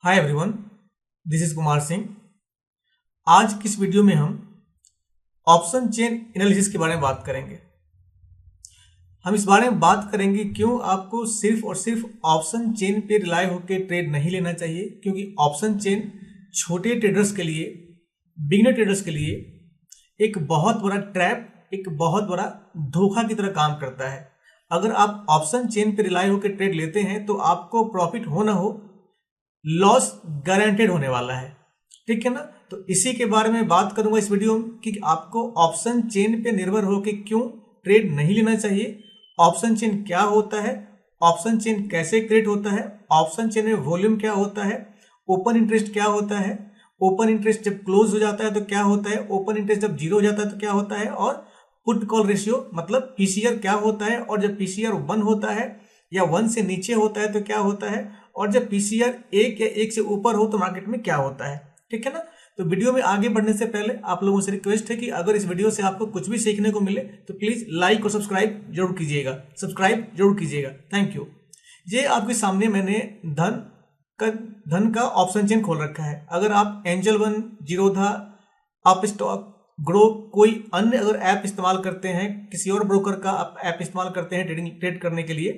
Hi everyone, this is Kumar Singh. आज की इस वीडियो में हम ऑप्शन चेन एनालिसिस के बारे में बात करेंगे। हम इस बारे में बात करेंगे क्यों आपको सिर्फ और सिर्फ ऑप्शन चेन पे रिलाई होकर ट्रेड नहीं लेना चाहिए, क्योंकि ऑप्शन चेन छोटे ट्रेडर्स के लिए, बिगिनर ट्रेडर्स के लिए एक बहुत बड़ा ट्रैप, एक बहुत बड़ा धोखा की तरह काम करता है। अगर आप ऑप्शन चेन पे रिलाई होकर ट्रेड लेते हैं तो आपको प्रॉफिट हो ना हो, लॉस गारंटेड होने वाला है। ठीक है ना। तो इसी के बारे में बात करूंगा इस वीडियो में कि आपको ऑप्शन चेन पे निर्भर होकर क्यों ट्रेड नहीं लेना चाहिए, ऑप्शन चेन क्या होता है, ऑप्शन चेन कैसे क्रिएट होता है, ऑप्शन चेन में वॉल्यूम क्या होता है, ओपन इंटरेस्ट क्या होता है, ओपन इंटरेस्ट जब क्लोज हो जाता है तो क्या होता है, ओपन इंटरेस्ट जब जीरो हो जाता है तो क्या होता है, और पुट कॉल रेशियो मतलब पीसीआर क्या होता है, और जब पीसीआर 1 होता है या 1 से नीचे होता है तो क्या होता है, और जब पीसीआर 1 या 1 से ऊपर हो तो मार्केट में क्या होता है। ठीक है ना। तो वीडियो में आगे बढ़ने से पहले आप लोगों से रिक्वेस्ट है कि अगर इस वीडियो से आपको कुछ भी सीखने को मिले तो प्लीज लाइक और सब्सक्राइब जरूर कीजिएगा। Thank you. ये आपके सामने मैंने धन का ऑप्शन चेन खोल रखा है। अगर आप angel one, Zerodha, up stock, grow, कोई अन्य अगर ऐप इस्तेमाल करते हैं, किसी और ब्रोकर का आप ऐप इस्तेमाल करते हैं ट्रेड करने के लिए,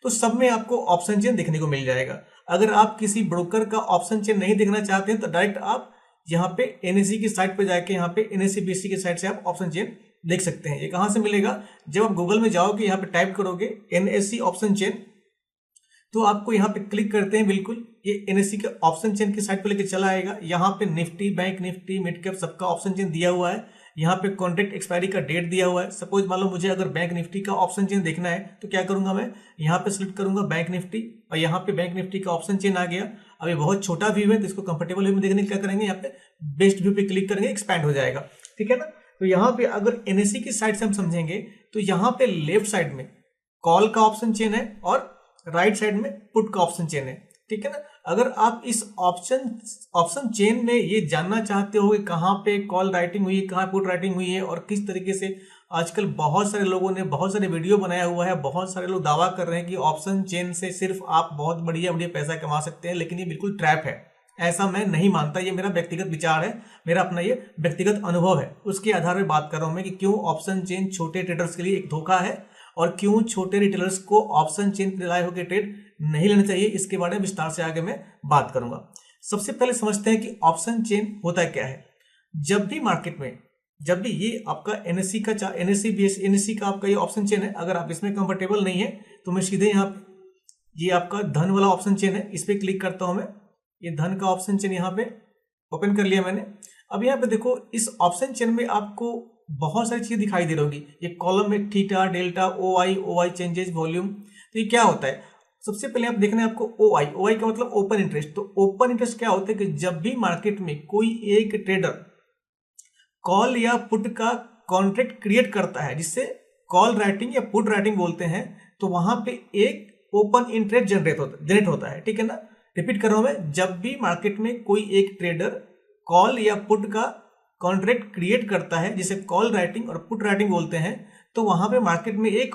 तो सब में आपको ऑप्शन चेन देखने को मिल जाएगा। अगर आप किसी ब्रोकर का ऑप्शन चेन नहीं देखना चाहते हैं तो डायरेक्ट आप यहाँ पे एनएससी की साइट पे जाके यहाँ पे एनएससी बीएससी की साइट से आप ऑप्शन चेन देख सकते हैं। ये कहाँ से मिलेगा? जब आप गूगल में जाओगे, यहाँ पे टाइप करोगे एनएससी ऑप्शन चेन, तो आपको यहाँ पे क्लिक करते हैं, बिल्कुल ये एनएससी के ऑप्शन चेन की साइट पे लेके चला आएगा। यहाँ पे Nifty, bank Nifty, mid cap सबका ऑप्शन चेन दिया हुआ है। यहाँ पे कॉन्ट्रैक्ट एक्सपायरी का डेट दिया हुआ है। सपोज मान लो मुझे अगर बैंक निफ्टी का ऑप्शन चेन देखना है तो क्या करूंगा, मैं यहाँ पे सिलेक्ट करूंगा बैंक निफ्टी, और यहाँ पे बैंक निफ्टी का ऑप्शन चेन आ गया। अब ये बहुत छोटा व्यू है तो इसको कंफर्टेबल व्यू में देखने क्या करेंगे, यहाँ पे बेस्ट व्यू पे क्लिक करेंगे, एक्सपैंड हो जाएगा। ठीक है ना। तो यहाँ पे अगर एनएससी की साइड से हम समझेंगे तो यहाँ पे लेफ्ट साइड में कॉल का ऑप्शन चेन है और राइट साइड में पुट का ऑप्शन चेन है। ठीक है ना। अगर आप इस ऑप्शन चेन में ये जानना चाहते हो कि कहाँ पे कॉल राइटिंग हुई है, कहाँ पुट राइटिंग हुई है, और किस तरीके से आजकल बहुत सारे लोगों ने बहुत सारे वीडियो बनाया हुआ है, बहुत सारे लोग दावा कर रहे हैं कि ऑप्शन चेन से सिर्फ आप बहुत बढ़िया पैसा कमा सकते हैं, लेकिन ये बिल्कुल ट्रैप है। ऐसा मैं नहीं मानता। ये मेरा व्यक्तिगत विचार है, मेरा अपना ये व्यक्तिगत अनुभव है, उसके आधार पर बात कर रहा हूं मैं कि क्यों ऑप्शन चेन छोटे ट्रेडर्स के लिए एक धोखा है और क्यों छोटे रिटेलर्स को ऑप्शन चेन पर रिलाय होकर ट्रेड नहीं लेना चाहिए। इसके बारे में विस्तार से आगे मैं बात करूंगा। सबसे पहले समझते हैं कि ऑप्शन चेन होता क्या है। जब भी मार्केट में, जब भी ये आपका एनएससी का आपका ये ऑप्शन चेन है, अगर आप इसमें कंफर्टेबल नहीं है तो मैं सीधे यहाँ पे, ये आपका धन वाला ऑप्शन चेन है, इस पर क्लिक करता हूं मैं। ये धन का ऑप्शन चेन यहाँ पे ओपन कर लिया मैंने। अब यहाँ पे देखो, इस ऑप्शन चेन में आपको बहुत सारी चीजें दिखाई दे रही होगी। ये कॉलम में theta, delta, OI changes, volume. तो ये क्या होता है? सबसे पहले आप देखना है आपको ओआई का मतलब ओपन इंटरेस्ट। तो ओपन इंटरेस्ट क्या होता है कि जब भी मार्केट में कोई एक ट्रेडर कॉल या पुट का कॉन्ट्रैक्ट क्रिएट करता है, जिससे कॉल राइटिंग या पुट राइटिंग बोलते हैं, तो वहां पे एक ओपन इंटरेस्ट जनरेट होता है। ठीक है ना। रिपीट कर रहा हूं मैं, जब भी मार्केट में कोई एक ट्रेडर कॉल या पुट का कॉन्ट्रैक्ट क्रिएट करता है, जिसे कॉल राइटिंग और पुट राइटिंग बोलते हैं, तो वहां पे मार्केट में एक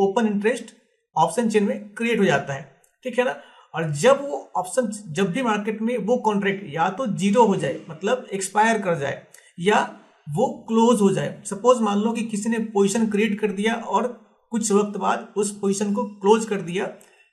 ओपन इंटरेस्ट ऑप्शन चेन में क्रिएट हो जाता है। ठीक है ना। और जब भी मार्केट में वो कॉन्ट्रैक्ट या तो जीरो हो जाए, मतलब एक्सपायर कर जाए, या वो क्लोज हो जाए। सपोज मान लो कि किसी ने पोजीशन क्रिएट कर दिया और कुछ वक्त बाद उस पोजीशन को क्लोज कर दिया,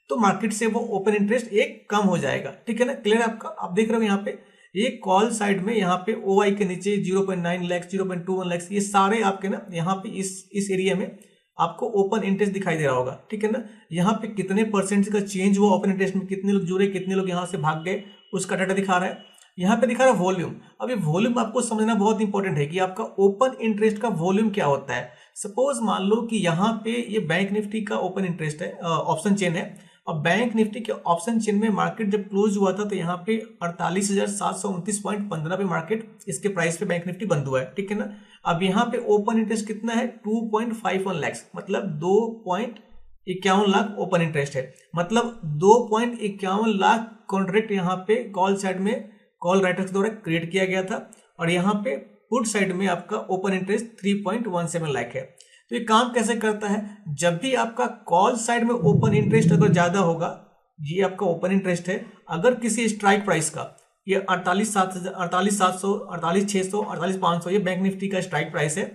तो मार्केट से वो ओपन इंटरेस्ट एक कम हो जाएगा। ठीक है ना। क्लियर है आपका? आप देख रहे हो यहाँ पे ये कॉल साइड में, यहाँ पे ओआई के नीचे 0.9 लाख, 0.21 लाख, ये सारे आपके ना यहाँ पे इस एरिया में आपको ओपन इंटरेस्ट दिखाई दे रहा होगा। ठीक है ना। यहाँ पे कितने परसेंट का चेंज हुआ ओपन इंटरेस्ट में, कितने लोग जुड़े, कितने लोग यहाँ से भाग गए, उसका डाटा दिखा रहा है। यहाँ पे दिखा रहा है वॉल्यूम। अब ये वॉल्यूम आपको समझना बहुत इंपॉर्टेंट है कि आपका ओपन इंटरेस्ट का वॉल्यूम क्या होता है। सपोज मान लो कि यहाँ पे ये बैंक निफ्टी का ओपन इंटरेस्ट है, ऑप्शन चेन है, और बैंक निफ्टी के ऑप्शन चेन में मार्केट जब क्लोज हुआ था तो यहाँ पे 48,729.15 पे मार्केट, इसके प्राइस पे बैंक निफ्टी बंद हुआ है। ठीक है ना। अब यहाँ पे ओपन इंटरेस्ट कितना है? 2.51 लाख, मतलब 2.51 लाख ओपन इंटरेस्ट है। मतलब 2.51 लाख कॉन्ट्रैक्ट यहाँ पे कॉल साइड में कॉल राइटर्स द्वारा क्रिएट किया गया था, और यहाँ पे पुट साइड में आपका ओपन इंटरेस्ट 3.17 लाख है। तो ये काम कैसे करता है? जब भी आपका कॉल साइड में ओपन इंटरेस्ट अगर ज्यादा होगा ये आपका ओपन इंटरेस्ट है। अगर किसी स्ट्राइक प्राइस का ये 48,700, 48,700, 48,600, 48,500 ये बैंक निफ्टी का स्ट्राइक प्राइस है,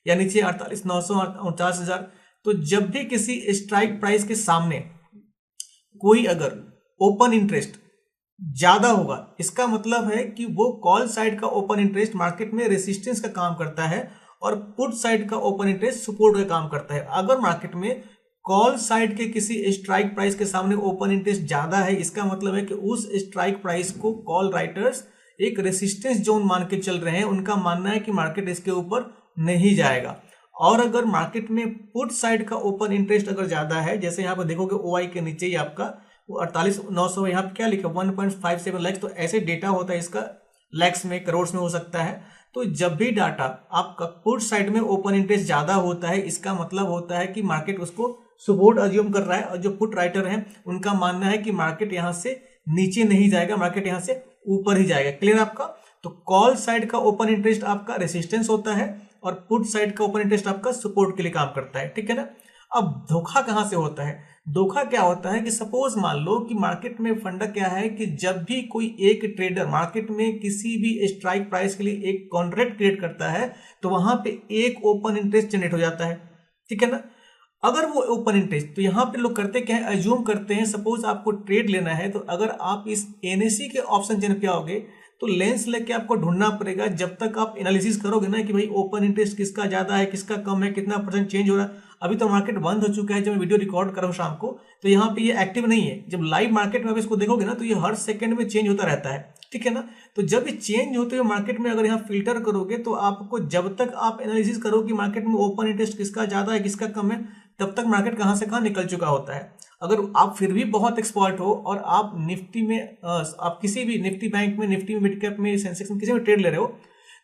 या नीचे 48,900, 49,000। तो जब भी किसी स्ट्राइक प्राइस के सामने कोई अगर ओपन इंटरेस्ट ज्यादा होगा, इसका मतलब है कि वो कॉल साइड का ओपन इंटरेस्ट मार्केट में रेसिस्टेंस का काम करता है और पुट साइड का ओपन इंटरेस्ट सपोर्ट का काम करता है। अगर मार्केट में कॉल साइड के किसी स्ट्राइक प्राइस के सामने ओपन इंटरेस्ट ज्यादा है, इसका मतलब है कि उस स्ट्राइक प्राइस को कॉल राइटर्स एक रेसिस्टेंस जोन मान के चल रहे हैं। उनका मानना है कि मार्केट इसके ऊपर नहीं जाएगा। और अगर मार्केट में पुट साइड का ओपन इंटरेस्ट अगर ज्यादा है, जैसे यहाँ पर देखोगे OI के नीचे ही आपका 48,900 यहाँ पे क्या लिखा 1.57 लाख, तो ऐसे डेटा होता है इसका लैक्स में, करोड़ में हो सकता है। तो जब भी डाटा आपका पुट साइड में ओपन इंटरेस्ट ज्यादा होता है, इसका मतलब होता है कि मार्केट उसको सपोर्ट अज्यूम कर रहा है, और जो पुट राइटर हैं उनका मानना है कि मार्केट यहां से नीचे नहीं जाएगा, मार्केट यहां से ऊपर ही जाएगा। क्लियर आपका? तो कॉल साइड का ओपन इंटरेस्ट आपका रेसिस्टेंस होता है और पुट साइड का ओपन इंटरेस्ट आपका सपोर्ट के लिए काम करता है। ठीक है ना? अब धोखा कहां से होता है? धोखा क्या होता है कि सपोज मान लो कि मार्केट में फंडा क्या है कि जब भी कोई एक ट्रेडर मार्केट में किसी भी स्ट्राइक प्राइस के लिए एक कॉन्ट्रैक्ट क्रिएट करता है, तो वहां पे एक ओपन इंटरेस्ट जनरेट हो जाता है। ठीक है ना? अगर वो ओपन इंटरेस्ट, तो यहाँ पे लोग करते क्या है, अज्यूम करते हैं सपोज आपको ट्रेड लेना है, तो अगर आप इस NSE के ऑप्शन चेन पे आओगे तो लेंस लेके आपको ढूंढना पड़ेगा। जब तक आप एनालिसिस करोगे ना कि भाई ओपन इंटरेस्ट किसका ज्यादा है, किसका कम है, कितना परसेंट चेंज हो रहा है। अभी तो मार्केट बंद हो चुका है, जब मैं वीडियो रिकॉर्ड कर रहा हूँ शाम को, तो यहाँ पे ये एक्टिव नहीं है। जब लाइव मार्केट में आप इसको देखोगे ना तो ये हर सेकंड में चेंज होता रहता है। ठीक है ना? तो जब ये चेंज होते हुए मार्केट में अगर यहाँ फिल्टर करोगे, तो आपको जब तक आप एनालिसिस करो कि मार्केट में ओपन इंटरेस्ट किसका ज्यादा है, किसका कम है, तब तक मार्केट कहां से कहां निकल चुका होता है। अगर आप फिर भी बहुत एक्सपर्ट हो और आप निफ्टी में आप किसी भी निफ्टी बैंक में, निफ्टी में, मिड कैप में, सेंसेक्स में किसी में ट्रेड ले रहे हो,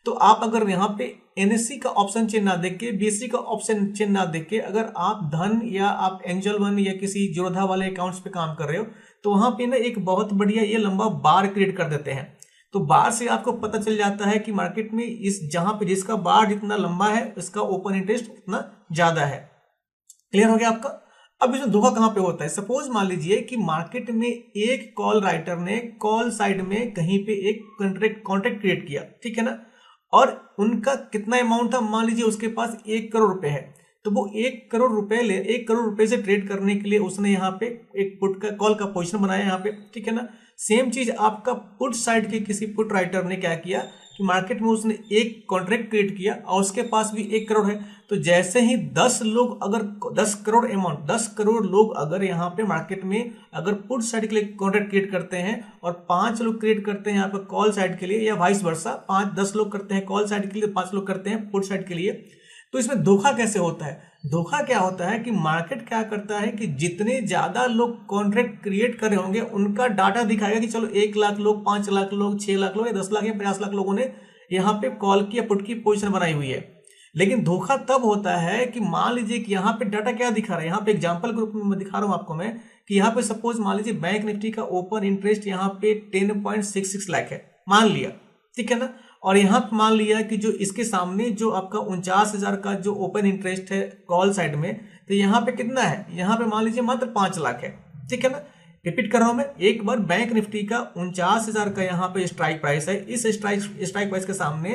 तो आप अगर यहाँ पे NSE का ऑप्शन चेन ना देख के, BSE का ऑप्शन चेन ना देख के, अगर आप धन या आप एंजल वन या किसी जोधा वाले अकाउंट्स पे काम कर रहे हो, तो वहां पे ना एक बहुत बढ़िया ये लंबा बार क्रिएट कर देते हैं। तो बार से आपको पता चल जाता है कि मार्केट में इस जहां पे जिसका बार जितना लंबा है, इसका ओपन इंटरेस्ट उतना ज्यादा है। क्लियर हो गया आपका? अब इसमें धोखा कहां पे होता है? सपोज मान लीजिए कि मार्केट में एक कॉल राइटर ने कॉल साइड में कहीं पे एक कॉन्ट्रैक्ट क्रिएट किया। ठीक है ना? और उनका कितना अमाउंट था, मान लीजिए उसके पास 1 करोड़ रुपए है, तो वो 1 करोड़ रुपए से ट्रेड करने के लिए उसने यहाँ पे एक पुट का कॉल का पोजीशन बनाया यहाँ पे। ठीक है ना? सेम चीज आपका पुट साइड के किसी पुट राइटर ने क्या किया कि मार्केट में उसने एक कॉन्ट्रैक्ट क्रिएट किया और उसके पास भी 1 करोड़ है। तो जैसे ही 10 लोग अगर 10 करोड़ अमाउंट 10 करोड़ लोग अगर यहाँ पे मार्केट में अगर पुट साइड के लिए कॉन्ट्रैक्ट क्रिएट करते हैं और 5 लोग क्रिएट करते हैं यहाँ पे कॉल साइड के लिए, या वाइस वर्सा, 5-10 लोग करते हैं कॉल साइड के लिए, 5 लोग करते हैं पुट साइड के लिए, तो इसमें धोखा कैसे होता है? धोखा क्या होता है कि मार्केट क्या करता है कि जितने ज्यादा लोग कॉन्ट्रैक्ट क्रिएट कर रहे होंगे उनका डाटा दिखाएगा कि चलो 1 लाख लोग, 5 लाख लोग, 6 लाख लोग, या 10 लाख या 50 लाख लोगों ने यहाँ पे कॉल की या पुट की पोजीशन बनाई हुई है। लेकिन धोखा तब होता है कि मान लीजिए कि यहाँ पे डाटा क्या दिखा रहा है, यहाँ पे एग्जांपल ग्रुप में दिखा रहा हूँ आपको मैं कि यहाँ पे सपोज मान लीजिए बैंक निफ्टी का ओपन इंटरेस्ट यहाँ पे 10.66 लाख है, मान लिया। ठीक है ना? और यहाँ पे मान लिया कि जो इसके सामने जो आपका 49,000 का जो ओपन इंटरेस्ट है कॉल साइड में, तो यहाँ पे कितना है, यहाँ पे मान लीजिए मात्र 5 लाख है। ठीक है ना? रिपीट कर रहा हूं मैं एक बार, बैंक निफ्टी का 49,000 का यहाँ पे स्ट्राइक प्राइस है। इस स्ट्राइक प्राइस के सामने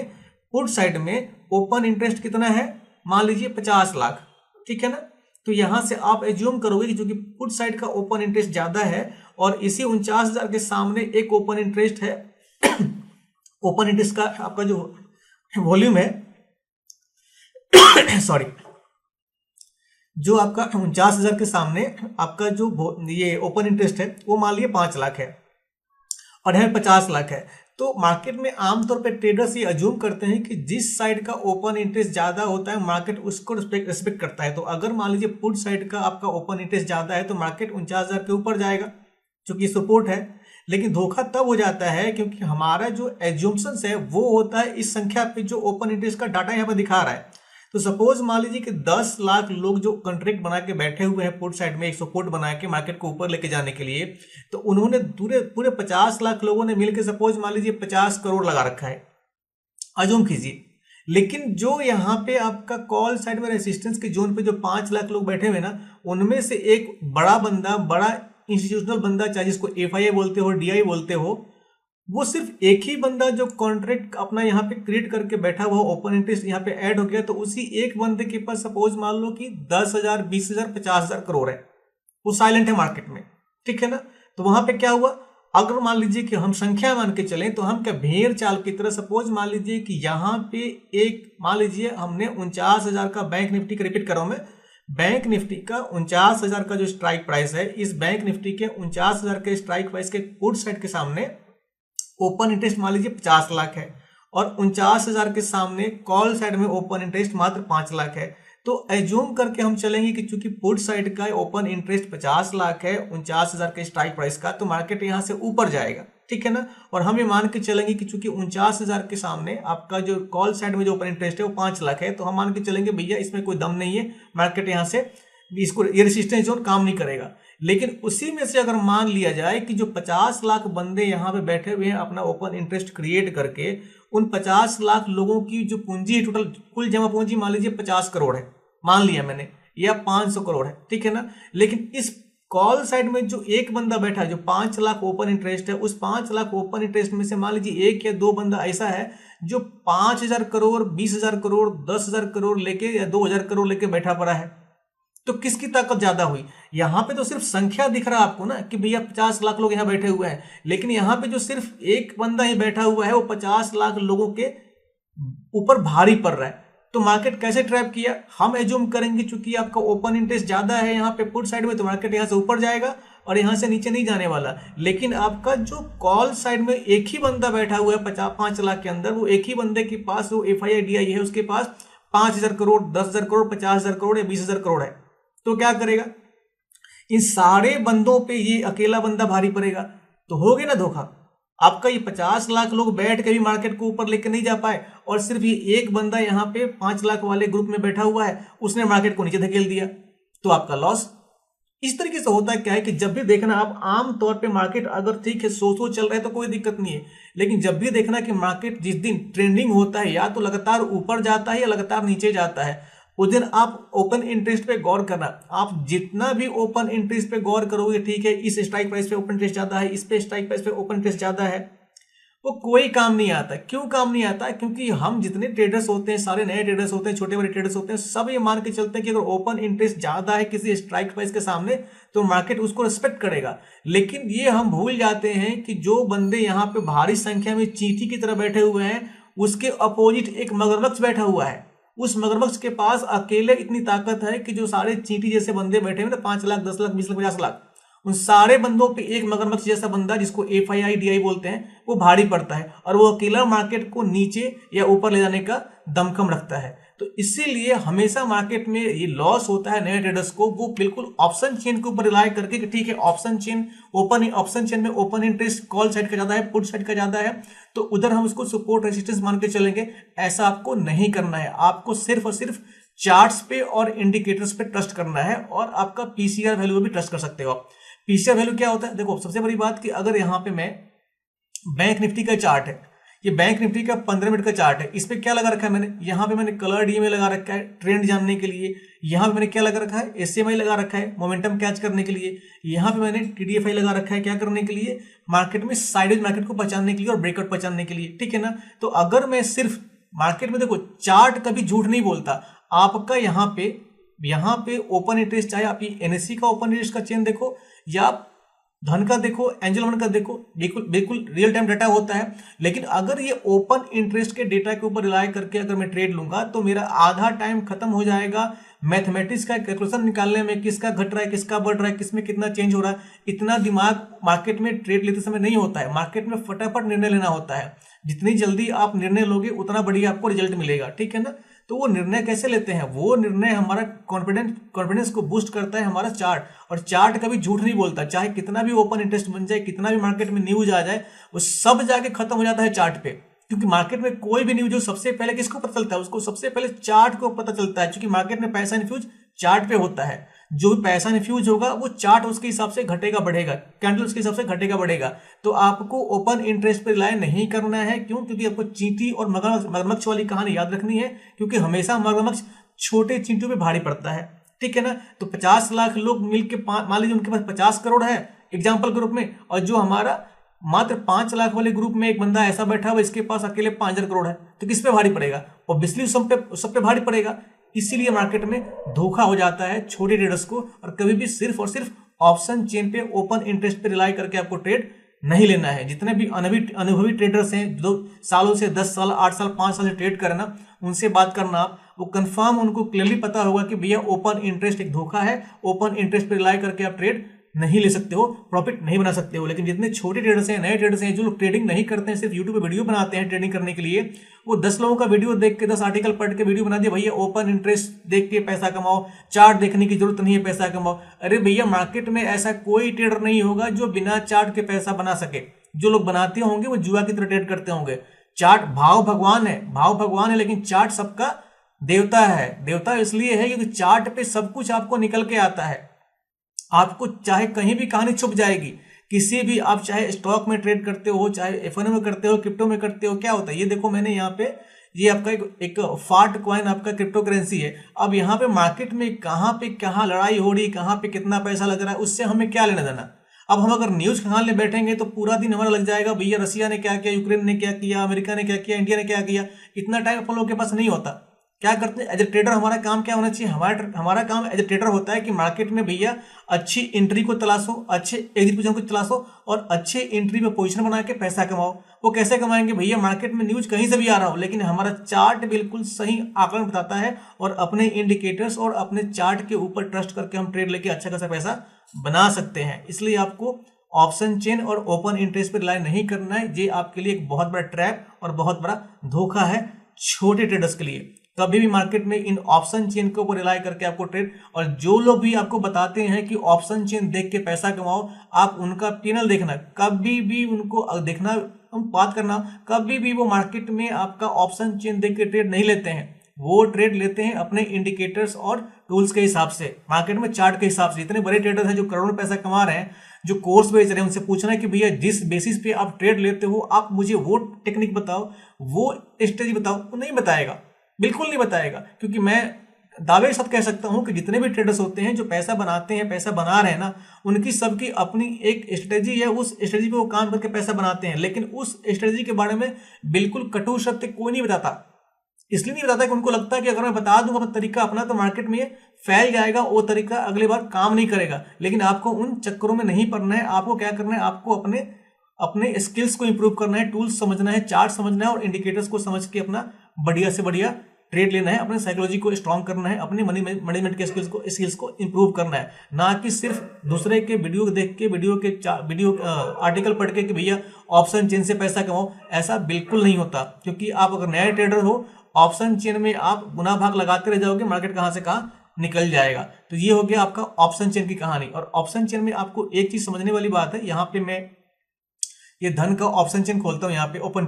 पुट साइड में ओपन इंटरेस्ट कितना है, मान लीजिए 50 लाख। ठीक है ना? तो यहां से आप एज्यूम करोगे कि जो कि पुट साइड का ओपन इंटरेस्ट ज्यादा है और इसी 49,000 के सामने एक ओपन इंटरेस्ट है ओपन इंटरेस्ट का आपका जो वॉल्यूम है सॉरी, जो आपका 49,000 के सामने आपका जो ये ओपन इंटरेस्ट है वो मान लिया 5 लाख है और यहाँ 50 लाख है। तो मार्केट में आमतौर पे ट्रेडर्स ये अज्यूम करते हैं कि जिस साइड का ओपन इंटरेस्ट ज्यादा होता है मार्केट उसको रिस्पेक्ट करता है। तो अगर मान लीजिए पुट साइड का आपका ओपन इंटरेस्ट ज्यादा है तो मार्केट 49,000 के ऊपर जाएगा, क्योंकि सपोर्ट है। लेकिन धोखा तब हो जाता है क्योंकि हमारा जो एज्यूम्शंस है वो होता है इस संख्या पे जो ओपन इंटरेस्ट का डाटा यहाँ पे दिखा रहा है। तो सपोज मान लीजिए कि 10 लाख लोग जो कॉन्ट्रैक्ट बना के बैठे हुए हैं पुट साइड में एक सपोर्ट बना के मार्केट को ऊपर लेके जाने के लिए, तो उन्होंने पूरे 50 लाख लोगों ने मिलकर सपोज मान लीजिए 50 करोड़ लगा रखा है, अज्यूम कीजिए। लेकिन जो यहाँ पे आपका कॉल साइड में रेसिस्टेंस के जोन पे जो 5 लाख लोग बैठे हुए ना, उनमें से एक बड़ा बंदा, बड़ा इंस्टीट्यूशनल बंदा, चाहे जिसको एफआईआई बोलते हो, डीआई बोलते हो, वो सिर्फ एक ही बंदा जो कॉन्ट्रैक्ट अपना यहाँ पे क्रिएट करके बैठा हुआ, ओपन इंटरेस्ट यहाँ पे ऐड हो गया, तो उसी एक बंदे के पास सपोज मान लो कि 10,000, 20,000, 50,000 करोड़ है, वो साइलेंट है मार्केट में, ठीक है ना। तो वहां पे क्या हुआ, अगर मान लीजिए कि हम संख्या मान के चलें तो हम क्या भेड़ चाल की तरह, सपोज मान लीजिए कि यहाँ पे एक, मान लीजिए हमने 49,000 का बैंक निफ्टी का, रिपीट कर रहा हूं मैं, बैंक निफ्टी का 49,000 का जो स्ट्राइक प्राइस है, इस बैंक निफ्टी के 49,000 के स्ट्राइक प्राइस के पुट साइड के सामने ओपन इंटरेस्ट मान लीजिए 50 लाख है, और 49,000 के सामने कॉल साइड में ओपन इंटरेस्ट मात्र 5 लाख है। तो एज्यूम करके हम चलेंगे कि चूंकि पुट साइड का ओपन इंटरेस्ट 50 लाख है 49,000 के स्ट्राइक प्राइस का, तो मार्केट यहां से ऊपर जाएगा, ठीक है ना। और हम ये मान के चलेंगे कि चूंकि 49,000 के सामने आपका जो कॉल साइड में जो ओपन इंटरेस्ट है वो 5 लाख है, तो हम मान के चलेंगे भैया इसमें कोई दम नहीं है, मार्केट यहां से इसको, ये रेसिस्टेंस जोन काम नहीं करेगा। लेकिन उसी में से अगर मान लिया जाए कि जो 50 लाख बंदे यहाँ पे बैठे हुए हैं अपना ओपन इंटरेस्ट क्रिएट करके, उन 50 लाख लोगों की जो पूंजी टोटल कुल जमा पूंजी मान लीजिए 50 करोड़ है, मान लिया मैंने, या 500 करोड़ है, ठीक है ना। लेकिन इस कॉल साइड में जो एक बंदा बैठा है, जो 5 लाख ओपन इंटरेस्ट है, उस 5 लाख ओपन इंटरेस्ट में से मान लीजिए एक या दो बंदा ऐसा है जो 5,000 करोड़, 20,000 करोड़, 10,000 करोड़ लेके या 2,000 करोड़ लेके बैठा पड़ा है। तो किसकी ताकत ज्यादा हुई? यहां पे तो सिर्फ संख्या दिख रहा है आपको ना कि भैया 50 लाख लोग यहां बैठे हुए हैं, लेकिन यहां पे जो सिर्फ एक बंदा ही बैठा हुआ है वो 50 लाख लोगों के ऊपर भारी पड़ रहा है। तो मार्केट कैसे ट्रैप किया? हम एज्यूम करेंगे चूंकि आपका ओपन इंटरेस्ट ज्यादा है यहाँ पे पुट साइड में, तो मार्केट यहाँ से ऊपर जाएगा और यहाँ से नीचे नहीं जाने वाला। लेकिन आपका जो कॉल साइड में एक ही बंदा बैठा हुआ है 5 लाख के अंदर, वो एक ही बंदे के पास वो एफआईआई डीआई है, उसके पास 5,000 करोड़, 10,000 करोड़, 50,000 करोड़ या 20,000 करोड़ है। तो क्या करेगा? इन सारे बंदों पे ये अकेला बंदा भारी पड़ेगा, तो हो गया ना धोखा। आपका ये 50 लाख लोग बैठ के भी मार्केट को ऊपर लेकर नहीं जा पाए, और सिर्फ ये एक बंदा यहाँ पे 5 लाख वाले ग्रुप में बैठा हुआ है, उसने मार्केट को नीचे धकेल दिया, तो आपका लॉस। इस तरीके से होता है क्या है कि जब भी देखना आप, आम तौर पे मार्केट अगर ठीक है सो चल रहा है तो कोई दिक्कत नहीं है, लेकिन जब भी देखना कि मार्केट जिस दिन ट्रेंडिंग होता है या तो लगातार ऊपर जाता है या लगातार नीचे जाता है, उस दिन आप ओपन इंटरेस्ट पे गौर करना। आप जितना भी ओपन इंटरेस्ट पे गौर करोगे, ठीक है, इस स्ट्राइक प्राइस पे ओपन इंटरेस्ट ज्यादा है, इस पे स्ट्राइक प्राइस पे ओपन इंटरेस्ट ज्यादा है, वो कोई काम नहीं आता। क्यों काम नहीं आता? क्योंकि हम जितने ट्रेडर्स होते हैं, सारे नए ट्रेडर्स होते हैं, छोटे बड़े ट्रेडर्स होते हैं, सब ये मान के चलते हैं कि अगर ओपन इंटरेस्ट ज्यादा है किसी स्ट्राइक प्राइस के सामने तो मार्केट उसको रिस्पेक्ट करेगा। लेकिन ये हम भूल जाते हैं कि जो बंदे यहाँ पे भारी संख्या में चींटी की तरह बैठे हुए हैं, उसके अपोजिट एक मगरमच्छ बैठा हुआ है। उस मगरमच्छ के पास अकेले इतनी ताकत है कि जो सारे चींटी जैसे बंदे बैठे हुए ना, 5 लाख, 10 लाख, 20 लाख, 50 लाख, उन सारे बंदों पे एक मगरमच्छ जैसा बंदा, जिसको एफआईआई डीआई बोलते हैं, वो भारी पड़ता है, और वो अकेला मार्केट को नीचे या ऊपर ले जाने का दमखम रखता है। तो इसीलिए हमेशा मार्केट में ये लॉस होता है नए ट्रेडर्स को, वो बिल्कुल ऑप्शन चेन के ऊपर रिलाय करके कि ठीक है ऑप्शन चेन में ओपन इंटरेस्ट कॉल साइड का ज्यादा है, पुट साइड का ज्यादा है, तो उधर हम उसको सपोर्ट रेजिस्टेंस मान के चलेंगे। ऐसा आपको नहीं करना है। आपको सिर्फ और सिर्फ चार्ट्स पे और इंडिकेटर्स पे ट्रस्ट करना है, और आपका पीसीआर वैल्यू भी ट्रस्ट कर सकते हो आप। पीसीआर वैल्यू क्या होता है? देखो, सबसे बड़ी बात कि अगर यहाँ पे मैं बैंक निफ्टी का चार्ट है, ये बैंक निफ्टी का 15 मिनट का चार्ट है, इस पे क्या लगा रखा है मैंने? यहाँ पे मैंने कलर डीएमए लगा रखा है ट्रेंड जानने के लिए। यहाँ पे मैंने क्या लगा रखा है? एसएमआई लगा रखा है मोमेंटम कैच करने के लिए। यहाँ पे मैंने टीडीएफआई लगा रखा है क्या करने के लिए? मार्केट में साइडेज मार्केट को पहचानने के लिए और ब्रेकआउट पहचानने के लिए, ठीक है ना। तो अगर मैं सिर्फ मार्केट में, देखो चार्ट कभी झूठ नहीं बोलता। आपका यहाँ पे ओपन इंटरेस्ट, चाहे आप एनएससी का ओपन इंटरेस्ट का चेन देखो या धन का देखो, एंजल वन का देखो, बिल्कुल रियल टाइम डाटा होता है। लेकिन अगर ये ओपन इंटरेस्ट के डेटा के ऊपर रिलाय करके अगर मैं ट्रेड लूंगा तो मेरा आधा टाइम खत्म हो जाएगा मैथमेटिक्स का कैलकुलेशन निकालने में, किसका घट रहा है, किसका बढ़ रहा है, किसमें कितना चेंज हो रहा है। इतना दिमाग मार्केट में ट्रेड लेते समय नहीं होता है। मार्केट में फटाफट निर्णय लेना होता है। जितनी जल्दी आप निर्णय लोगे उतना बढ़िया आपको रिजल्ट मिलेगा, ठीक है ना। तो वो निर्णय कैसे लेते हैं? वो निर्णय हमारा कॉन्फिडेंस को बूस्ट करता है हमारा चार्ट, और चार्ट कभी झूठ नहीं बोलता। चाहे कितना भी ओपन इंटरेस्ट बन जाए, कितना भी मार्केट में न्यूज आ जाए, वो सब जाके खत्म हो जाता है चार्ट पे। क्योंकि मार्केट में कोई भी न्यूज हो सबसे पहले किसको पता चलता है? उसको सबसे पहले चार्ट को पता चलता है। क्योंकि मार्केट में पैसा इन्फ्यूज चार्ट पे होता है। जो भी पैसा इन्फ्यूज होगा वो चार्ट उसके हिसाब से घटेगा बढ़ेगा, कैंडल उसके हिसाब से घटेगा बढ़ेगा। तो आपको ओपन इंटरेस्ट पे रिलाय नहीं करना है। क्यों? क्योंकि आपको चींटी और मगरमच्छ वाली कहानी याद रखनी है। क्योंकि हमेशा मगरमच्छ छोटे चींटियों पे भारी पड़ता है, ठीक है ना। तो 50 लाख लोग मिलकर, मान लीजिए उनके पास 50 करोड़ है, एग्जाम्पल ग्रुप में, और जो हमारा मात्र 5 लाख वाले ग्रुप में एक बंदा ऐसा बैठा हुआ इसके पास अकेले 5,000 करोड़ है, तो किस पे भारी पड़ेगा? ऑब्वियसली सब पे भारी पड़ेगा। इसीलिए मार्केट में धोखा हो जाता है छोटे ट्रेडर्स को, और कभी भी सिर्फ और सिर्फ ऑप्शन चेन पे ओपन इंटरेस्ट पे रिलाई करके आपको ट्रेड नहीं लेना है। जितने भी अनुभवी ट्रेडर्स हैं जो सालों से 10 साल 8 साल 5 साल से ट्रेड करना, उनसे बात करना आप, वो कंफर्म उनको क्लियरली पता होगा कि भैया ओपन इंटरेस्ट एक धोखा है, ओपन इंटरेस्ट पे रिलाई करके आप ट्रेड नहीं ले सकते हो, प्रॉफिट नहीं बना सकते हो। लेकिन जितने छोटे ट्रेडर्स हैं, नए ट्रेडर्स हैं, जो लोग ट्रेडिंग नहीं करते हैं, सिर्फ यूट्यूब पे वीडियो बनाते हैं ट्रेडिंग करने के लिए, वो 10 लोगों का वीडियो देख के 10 आर्टिकल पढ़ के वीडियो बना दिया, भैया ओपन इंटरेस्ट देख के पैसा कमाओ, चार्ट देखने की जरूरत नहीं है पैसा कमाओ। अरे भैया मार्केट में ऐसा कोई ट्रेडर नहीं होगा जो बिना चार्ट के पैसा बना सके। जो लोग बनाते होंगे वो जुआ की तरह ट्रेड करते होंगे। चार्ट भाव भगवान है, लेकिन चार्ट सबका देवता है। देवता इसलिए है क्योंकि चार्ट पे सब कुछ आपको निकल के आता है। आपको चाहे कहीं भी कहानी छुप जाएगी, किसी भी, आप चाहे स्टॉक में ट्रेड करते हो, चाहे एफएनओ में करते हो, क्रिप्टो में करते हो, क्या होता है ये देखो, मैंने यहाँ पे ये आपका एक फाट कॉइन आपका क्रिप्टो करेंसी है। अब यहाँ पे मार्केट में कहाँ लड़ाई हो रही, कहाँ पे कितना पैसा लग रहा है, उससे हमें क्या लेना देना। अब हम अगर न्यूज खंगालने बैठेंगे तो पूरा दिन हमारा लग जाएगा, भैया रसिया ने क्या किया, यूक्रेन ने क्या किया, अमेरिका ने क्या किया, इंडिया ने क्या किया। इतना टाइम अपन लोगों के पास नहीं होता। क्या करते हैं एज ए ट्रेडर, हमारा काम क्या होना चाहिए? हमारा काम एज ए ट्रेडर होता है कि मार्केट में भैया अच्छी एंट्री को तलाशो, अच्छे एग्जीक्यूशन को तलाशो, और अच्छे एंट्री में पोजीशन बना के पैसा कमाओ। वो कैसे कमाएंगे भैया? मार्केट में न्यूज कहीं से भी आ रहा हो, लेकिन हमारा चार्ट बिल्कुल सही आकलन बताता है, और अपने इंडिकेटर्स और अपने चार्ट के ऊपर ट्रस्ट करके हम ट्रेड लेके अच्छा खासा पैसा बना सकते हैं। इसलिए आपको ऑप्शन चेन और ओपन इंटरेस्ट पर रिलाई नहीं करना है। ये आपके लिए एक बहुत बड़ा ट्रैप और बहुत बड़ा धोखा है छोटे ट्रेडर्स के लिए। कभी भी मार्केट में इन ऑप्शन चेन के ऊपर रिलाई करके आपको ट्रेड, और जो लोग भी आपको बताते हैं कि ऑप्शन चेन देख के पैसा कमाओ, आप उनका पैनल देखना, कभी भी उनको देखना, हम बात करना, कभी भी वो मार्केट में आपका ऑप्शन चेन देख के ट्रेड नहीं लेते हैं। वो ट्रेड लेते हैं अपने इंडिकेटर्स और टूल्स के हिसाब से, मार्केट में चार्ट के हिसाब से। इतने बड़े ट्रेडर्स हैं जो करोड़ों में पैसा कमा रहे हैं, जो कोर्स बेच रहे हैं, उनसे पूछना है कि भैया जिस बेसिस पे आप ट्रेड लेते हो, आप मुझे वो टेक्निक बताओ, वो स्ट्रेटजी बताओ। वो नहीं बताएगा, बिल्कुल नहीं बताएगा। क्योंकि मैं दावे के साथ कह सकता हूं कि जितने भी ट्रेडर्स होते हैं जो पैसा बनाते हैं, पैसा बना रहे हैं ना, उनकी सबकी अपनी एक स्ट्रेटजी है, उस स्ट्रेटजी पे वो काम करके पैसा बनाते हैं। लेकिन उस स्ट्रेटजी के बारे में बिल्कुल कटु सत्य कोई नहीं बताता। इसलिए नहीं बताता कि उनको लगता है कि अगर मैं बता दूंगा अपना तरीका अपना तो मार्केट में फैल जाएगा, वो तरीका अगली बार काम नहीं करेगा। लेकिन आपको उन चक्करों में नहीं पड़ना है। आपको क्या करना है? आपको अपने स्किल्स को इंप्रूव करना है, टूल्स समझना है, चार्ट समझना है, और इंडिकेटर्स को समझ के अपना बढ़िया से बढ़िया ट्रेड लेना है, अपने साइकोलॉजी को स्ट्रांग करना है, अपने मनी मैनेजमेंट के स्किल्स को इंप्रूव करना है। ना कि सिर्फ दूसरे के वीडियो देख के, वीडियो आर्टिकल पढ़ के कि भैया ऑप्शन चेन से पैसा कमाओ। ऐसा बिल्कुल नहीं होता। क्योंकि आप अगर नए ट्रेडर हो, ऑप्शन चेन में आप गुना भाग लगाते रह जाओगे, मार्केट कहां से कहां निकल जाएगा। तो ये हो गया आपका ऑप्शन चेन की कहानी। और ऑप्शन चेन में आपको एक चीज समझने वाली बात है, यहाँ पे मैं ये धन का ऑप्शन चेन खोलता हूँ, यहाँ पे ओपन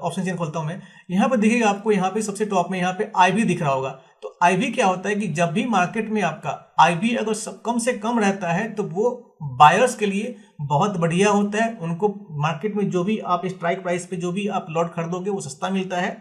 ऑप्शन चेन खोलता हूँ मैं। यहाँ पे देखिएगा आपको, यहाँ पे सबसे टॉप में यहाँ पे आईवी दिख रहा होगा। तो आईवी क्या होता है कि जब भी मार्केट में आपका आईवी अगर कम से कम रहता है तो वो बायर्स के लिए बहुत बढ़िया होता है। उनको मार्केट में जो भी आप स्ट्राइक प्राइस पे जो भी आप लॉट खरीदोगे वो सस्ता मिलता है।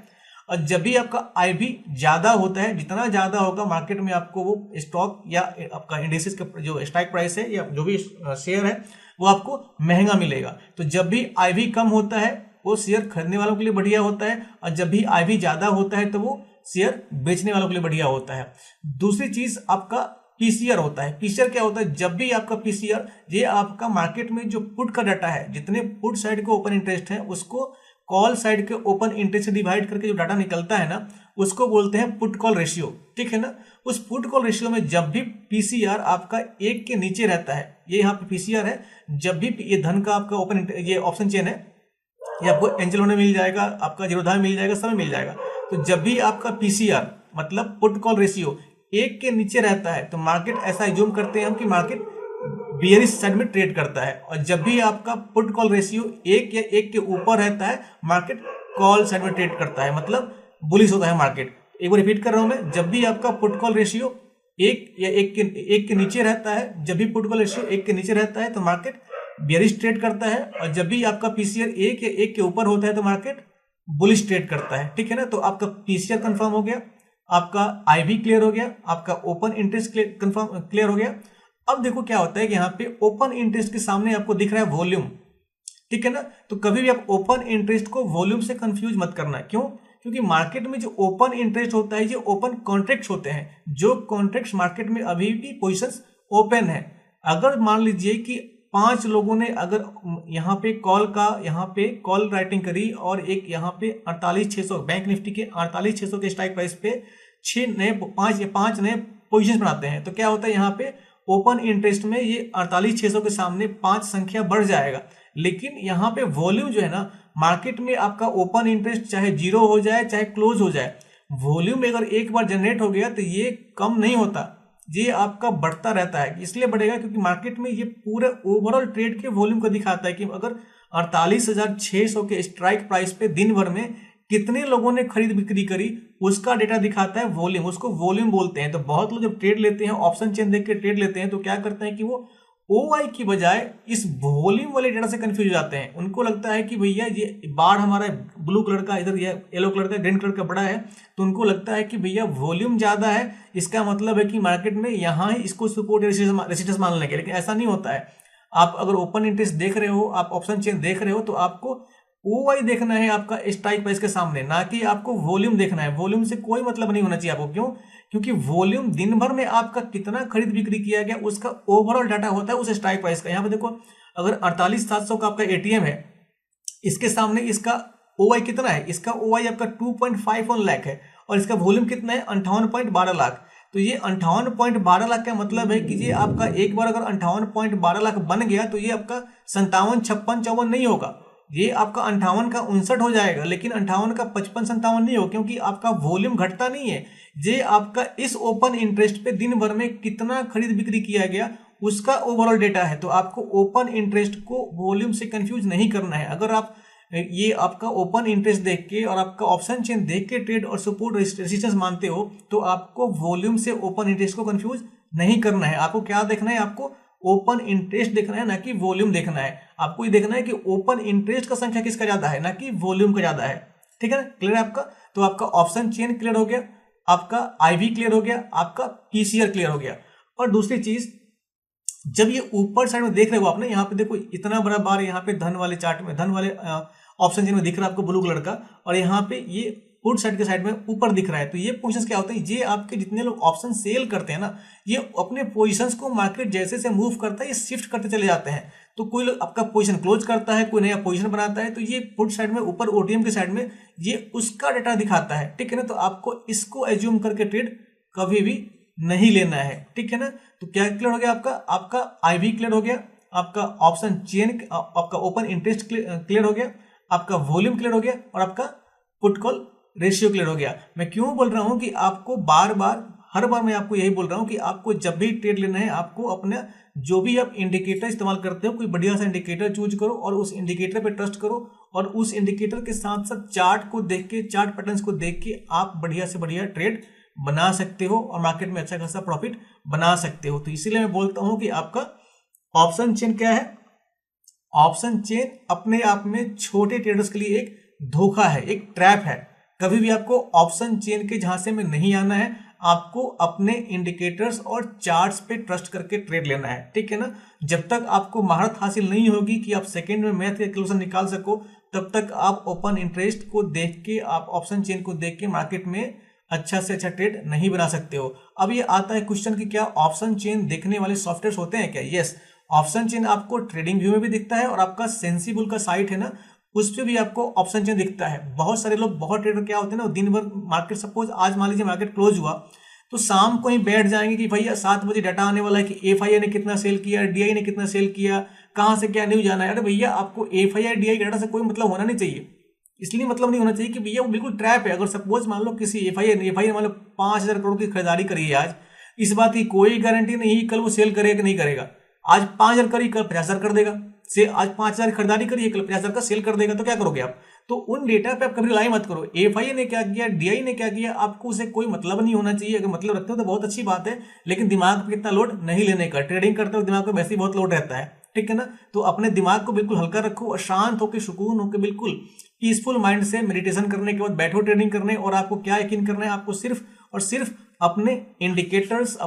और जब भी आपका आईवी ज्यादा होता है, जितना ज्यादा होगा मार्केट में आपको वो स्टॉक या आपका इंडिसेस का जो स्ट्राइक प्राइस है या जो भी शेयर है वो आपको महंगा मिलेगा। तो जब भी आईवी कम होता है वो शेयर खरीदने वालों के लिए बढ़िया होता है, और जब भी आईवी ज्यादा होता है तो वो शेयर बेचने वालों के लिए बढ़िया होता है। दूसरी चीज आपका पीसीआर होता है। पीसीआर क्या होता है? जब भी आपका पीसीआर, ये आपका मार्केट में जो पुट का डाटा है, जितने पुट साइड के ओपन इंटरेस्ट है उसको कॉल साइड के ओपन इंटरेस्ट से डिवाइड करके जो डाटा निकलता है ना, उसको बोलते हैं पुट कॉल रेशियो। ठीक है ना? उस पुट कॉल रेशियो में जब भी पीसीआर आपका 1 के नीचे रहता है, ये यहाँ पे पीसीआर है, जब भी ये धन का आपका ओपन ये ऑप्शन चेन है, ये आपको एंजल में मिल जाएगा, आपका जीरोधा में मिल जाएगा, सब में मिल जाएगा। तो जब भी आपका पीसीआर मतलब पुट कॉल रेशियो 1 के नीचे रहता है तो मार्केट ऐसा एज्यूम करते हैं हम कि मार्केट बियरिश साइड में ट्रेड करता है। और जब भी आपका पुट कॉल रेशियो 1 या 1 के ऊपर रहता है, मार्केट कॉल साइड में ट्रेड करता है, मतलब बुलिश होता है मार्केट। एक बार रिपीट कर रहा हूं मैं, जब भी आपका पुट कॉल रेशियो 1 या 1 के नीचे रहता है, जब भी पुट कॉल रेशियो 1 के नीचे रहता है तो मार्केट बियरिश ट्रेड करता है। और जब भी आपका पीसीआर 1 या 1 के ऊपर होता है तो मार्केट बुलिश ट्रेड करता है। ठीक है ना? तो आपका पीसीआर कंफर्म हो गया, आपका आईवी क्लियर हो गया, आपका ओपन इंटरेस्ट क्लियर हो गया। अब देखो क्या होता है कि यहाँ पे ओपन इंटरेस्ट के सामने आपको दिख रहा है वॉल्यूम, ठीक है ना। तो कभी भी आप ओपन इंटरेस्ट को वॉल्यूम से कंफ्यूज मत करना। क्यों? क्योंकि मार्केट में जो ओपन इंटरेस्ट होता है, ये ओपन कॉन्ट्रैक्ट्स होते हैं, जो कॉन्ट्रैक्ट्स मार्केट में अभी भी पोजीशंस ओपन है। अगर मान लीजिए कि 5 लोगों ने अगर यहाँ पे कॉल राइटिंग करी और एक यहाँ पे 48,600 बैंक निफ्टी के 48,600 के स्ट्राइक प्राइस पे 5 नए पोजीशन बनाते हैं, तो क्या होता है यहाँ पे ओपन इंटरेस्ट में ये 48,600 के सामने 5 संख्या बढ़ जाएगा। लेकिन यहाँ पे वॉल्यूम जो है ना, मार्केट में आपका ओपन इंटरेस्ट चाहे 0 हो जाए चाहे क्लोज हो जाए, वॉल्यूम अगर एक बार जनरेट हो गया तो ये कम नहीं होता, ये आपका बढ़ता रहता है। इसलिए बढ़ेगा क्योंकि मार्केट में ये पूरे ओवरऑल ट्रेड के वॉल्यूम को दिखाता है कि अगर 48,600 के स्ट्राइक प्राइस पे दिन भर में कितने लोगों ने खरीद बिक्री करी, उसका डेटा दिखाता है वॉल्यूम, उसको वॉल्यूम बोलते हैं। तो बहुत लोग जब ट्रेड लेते हैं, ऑप्शन चेन देख के ट्रेड लेते हैं, तो क्या करते हैं कि वो ओआई की बजाय इस वॉल्यूम वाले डेटा से कंफ्यूज हो जाते हैं। उनको लगता है कि भैया ये बार हमारा ब्लू कलर का, इधर ये येलो कलर का, ग्रीन कलर का बड़ा है, तो उनको लगता है कि भैया वॉल्यूम ज्यादा है, इसका मतलब है कि मार्केट में यहाँ ही इसको सपोर्ट रेजिस्टेंस मान लेंगे। लेकिन ऐसा नहीं होता है। आप अगर ओपन इंटरेस्ट देख रहे हो, आप ऑप्शन चेन देख रहे हो, तो आपको ओवाई देखना है आपका स्ट्राइक प्राइस के सामने, ना कि आपको वॉल्यूम देखना है। वॉल्यूम से कोई मतलब नहीं होना चाहिए आपको। क्यों? क्योंकि वॉल्यूम दिन भर में आपका कितना खरीद बिक्री किया गया, उसका ओवरऑल डाटा होता है उस स्ट्राइक प्राइस का। यहाँ पे देखो, अगर 48,700 का आपका एटीएम है, इसके सामने इसका ओआई कितना है, इसका ओआई आपका 2.51 लाख है और इसका वॉल्यूम कितना है 58.12 लाख। तो ये 58.12 लाख का मतलब है कि ये आपका एक बार अगर 58.12 लाख बन गया तो ये आपका 57, 56, 54 नहीं होगा, ये आपका 58 का 59 हो जाएगा। लेकिन 58 का 55, 57 नहीं हो, क्योंकि आपका वॉल्यूम घटता नहीं है, ये आपका इस ओपन इंटरेस्ट पे दिन भर में कितना खरीद बिक्री किया गया उसका ओवरऑल डेटा है। तो आपको ओपन इंटरेस्ट को वॉल्यूम से कंफ्यूज नहीं करना है। अगर आप ये आपका ओपन इंटरेस्ट देख के और आपका ऑप्शन चेन देख के ट्रेड और सपोर्ट रेजिस्टेंस मानते हो, तो आपको वॉल्यूम से ओपन इंटरेस्ट को कंफ्यूज नहीं करना है। आपको क्या देखना है, आपको ओपन इंटरेस्ट देखना है, ना कि वॉल्यूम देखना है। आपको ये देखना है कि ओपन इंटरेस्ट का संख्या किसका ज्यादा है, ना कि वॉल्यूम का ज्यादा है। ठीक है ना? क्लियर है आपका? तो आपका ऑप्शन चेन क्लियर हो गया, आपका आईवी क्लियर हो गया, आपका पीसीआर क्लियर हो गया। और दूसरी चीज, जब ये ऊपर साइड में देख रहे हो आपने, यहाँ पे देखो इतना बड़ा बार यहाँ पे धन वाले चार्ट में, धन वाले ऑप्शन चेन में दिख रहा है आपको ब्लू कलर का, और यहाँ पे ये पुट साइड के साइड में ऊपर दिख रहा है। तो ये पोजीशंस क्या होते हैं, ये आपके जितने लोग ऑप्शन सेल करते हैं ना, ये अपने पोजीशंस को मार्केट जैसे से मूव करता है ये शिफ्ट करते चले जाते हैं। तो कोई लोग आपका पोजीशन क्लोज करता है, कोई नया पोजीशन बनाता है, तो ये पुट साइड में ऊपर ओटीएम के साइड में ये उसका डेटा दिखाता है। ठीक है ना? तो आपको इसको एज्यूम करके ट्रेड कभी भी नहीं लेना है। ठीक है ना? तो क्या क्लियर हो गया आपका? आपका आईवी क्लियर हो गया, आपका ऑप्शन चेन, आपका ओपन इंटरेस्ट क्लियर हो गया, आपका वॉल्यूम क्लियर हो गया, और आपका पुट कॉल रेशियो क्लियर हो गया। मैं क्यों बोल रहा हूं कि आपको बार बार, हर बार मैं आपको यही बोल रहा हूं कि आपको जब भी ट्रेड लेना है, आपको अपना जो भी आप इंडिकेटर इस्तेमाल करते हो, कोई बढ़िया सा इंडिकेटर चूज करो और उस इंडिकेटर पे ट्रस्ट करो, और उस इंडिकेटर के साथ साथ चार्ट को देख के, चार्ट पैटर्न्स को देख के आप बढ़िया से बढ़िया ट्रेड बना सकते हो और मार्केट में अच्छा खासा प्रॉफिट बना सकते हो। तो इसीलिए मैं बोलता हूं कि आपका ऑप्शन चेन क्या है, ऑप्शन चेन अपने आप में छोटे ट्रेडर्स के लिए एक धोखा है, एक ट्रैप है। कभी भी आपको ऑप्शन चेन के झांसे में नहीं आना है, आपको अपने इंडिकेटर्स और चार्ट्स पे ट्रस्ट करके ट्रेड लेना है। ठीक है ना? जब तक आपको महारत हासिल नहीं होगी कि आप सेकंड में मैथ का कैलकुलेशन निकाल सको, तब तक आप ओपन इंटरेस्ट को देख के, आप ऑप्शन चेन को देख के मार्केट में अच्छा से अच्छा ट्रेड नहीं बना सकते हो। अब ये आता है क्वेश्चन कि क्या ऑप्शन चेन देखने वाले सॉफ्टवेयर होते हैं क्या? यस, ऑप्शन चेन आपको ट्रेडिंग व्यू में भी दिखता है और आपका सेंसिबल का साइट है ना, उस पर भी आपको ऑप्शन चेन दिखता है। बहुत सारे लोग, बहुत ट्रेडर क्या होते हैं ना, दिन भर मार्केट, सपोज आज मान लीजिए मार्केट क्लोज हुआ, तो शाम को ही बैठ जाएंगे कि भैया 7 बजे डाटा आने वाला है कि एफआईआई ने कितना सेल किया, डीआई ने कितना सेल किया, कहां से क्या न्यूज आना है। अरे भैया, आपको एफआईआई डीआई डाटा से कोई मतलब होना नहीं चाहिए। इसलिए मतलब नहीं होना चाहिए कि भैया वो बिल्कुल ट्रैप है। अगर सपोज मान लो किसी एफआईआई मान लो 5,000 करोड़ की खरीदारी करी है आज, इस बात की कोई गारंटी नहीं कल वो सेल करेगा कि नहीं करेगा। आज 5,000 करी, कल 50,000 कर देगा। से आज 5,000 खरीदारी करिए, कल 50,000 का सेल कर देगा, तो क्या करोगे आप? तो उन डेटा पे आप कभी रिलाई मत करो। एफआईआई ने क्या किया, डीआई ने क्या किया, आपको उसे कोई मतलब नहीं होना चाहिए। अगर मतलब रखते हो तो बहुत अच्छी बात है, लेकिन दिमाग पे कितना लोड नहीं लेने का। ट्रेडिंग करते हो दिमाग पे वैसे ही बहुत लोड रहता है। ठीक है ना? तो अपने दिमाग को बिल्कुल हल्का रखो और शांत होकर, सुकून होकर, बिल्कुल पीसफुल माइंड से मेडिटेशन करने के बाद बैठो ट्रेडिंग करने। और आपको क्या यकीन करना है, आपको सिर्फ और सिर्फ अपने इंडिकेटर्स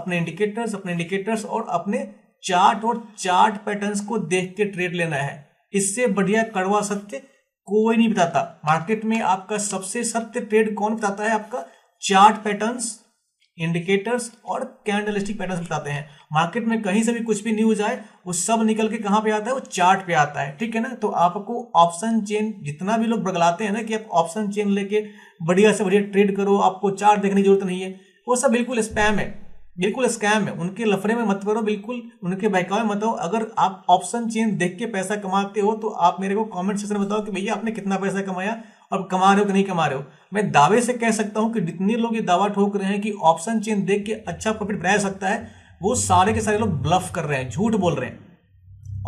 और अपने चार्ट और चार्ट पैटर्न्स को देख के ट्रेड लेना है। इससे बढ़िया कड़वा सत्य कोई नहीं बताता। मार्केट में आपका सबसे सत्य ट्रेड कौन बताता है? आपका चार्ट पैटर्न्स, इंडिकेटर्स और कैंडलस्टिक पैटर्न्स बताते हैं। मार्केट में कहीं से भी कुछ भी न्यूज आए वो सब निकल के कहां पे आता है? वो चार्ट पे आता है, ठीक है ना। तो आपको ऑप्शन चेन, जितना भी लोग बगलाते हैं ना कि आप ऑप्शन चेन लेके बढ़िया से बढ़िया ट्रेड करो, आपको चार्ट देखने की जरूरत नहीं है, वो सब बिल्कुल स्पैम है, बिल्कुल स्कैम है। उनके लफड़े में मत पड़ो, बिल्कुल उनके बहकावे मत हो। अगर आप ऑप्शन चेन देख के पैसा कमाते हो तो आप मेरे को कमेंट सेक्शन में बताओ कि भैया आपने कितना पैसा कमाया और कमा रहे हो कि नहीं कमा रहे हो। मैं दावे से कह सकता हूं कि जितने लोग ये दावा ठोक रहे हैं कि ऑप्शन चेन देख के अच्छा प्रॉफिट बनाया सकता है, वो सारे के सारे लोग ब्लफ कर रहे हैं, झूठ बोल रहे हैं।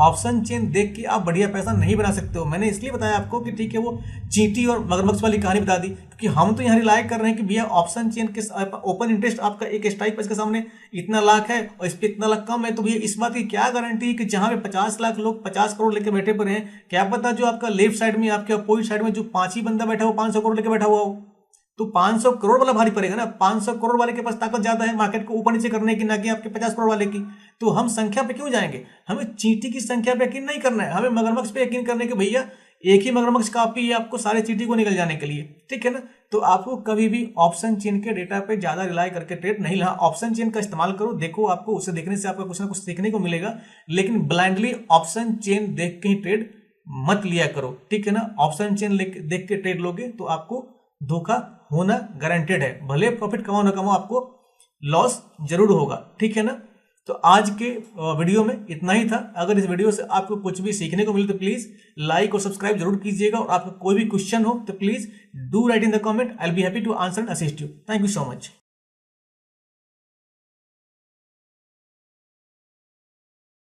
ऑप्शन चेन देख के आप बढ़िया पैसा नहीं बना सकते हो। मैंने इसलिए बताया आपको कि ठीक है, वो चींटी और मगरमच्छ वाली कहानी बता दी, क्योंकि हम तो यहाँ रिलाय कर रहे हैं कि भैया ऑप्शन चेन के ओपन इंटरेस्ट आपका एक स्ट्राइक प्राइस के सामने इतना लाख है और इस पे इतना लाख कम है, तो भैया इस बात की क्या गारंटी है कि जहां पे 50 लाख लोग 50 करोड़ लेके बैठे पड़े हैं, क्या पता जो आपका लेफ्ट साइड में, आपके अपोजिट साइड में जो 5 ही बंदा बैठा हो 500 करोड़ लेके बैठा हुआ हो, तो 500 करोड़ वाला भारी पड़ेगा ना। 500 करोड़ वाले के पास ताकत ज्यादा है मार्केट को ऊपर नीचे करने की, ना कि आपके 50 करोड़ वाले की। तो हम संख्या पे क्यों जाएंगे? हमें चींटी की संख्या पे यकीन नहीं करना है, हमें मगरमच्छ पे यकीन करने के भैया एक ही मगरमच्छ काफी है आपको सारे चींटी को निकल जाने के लिए, ठीक है ना। तो आपको कभी भी ऑप्शन चेन के डेटा पे ज्यादा रिलाय करके ट्रेड नहीं लेना। ऑप्शन चेन का इस्तेमाल करो, देखो आपको उसे देखने से आपको कुछ ना कुछ सीखने को मिलेगा, लेकिन ब्लाइंडली ऑप्शन चेन देख के ही ट्रेड मत लिया करो, ठीक है ना। ऑप्शन चेन देख के ट्रेड लोगे तो आपको धोखा होना गारंटेड है। भले प्रॉफिट कमाओ ना कमाओ, आपको लॉस जरूर होगा, ठीक है ना। तो आज के वीडियो में इतना ही था। अगर इस वीडियो से आपको कुछ भी सीखने को मिले तो प्लीज लाइक और सब्सक्राइब जरूर कीजिएगा, और आपको कोई भी क्वेश्चन हो तो please do write in the comment. I will be happy to answer and assist you. Thank you so much.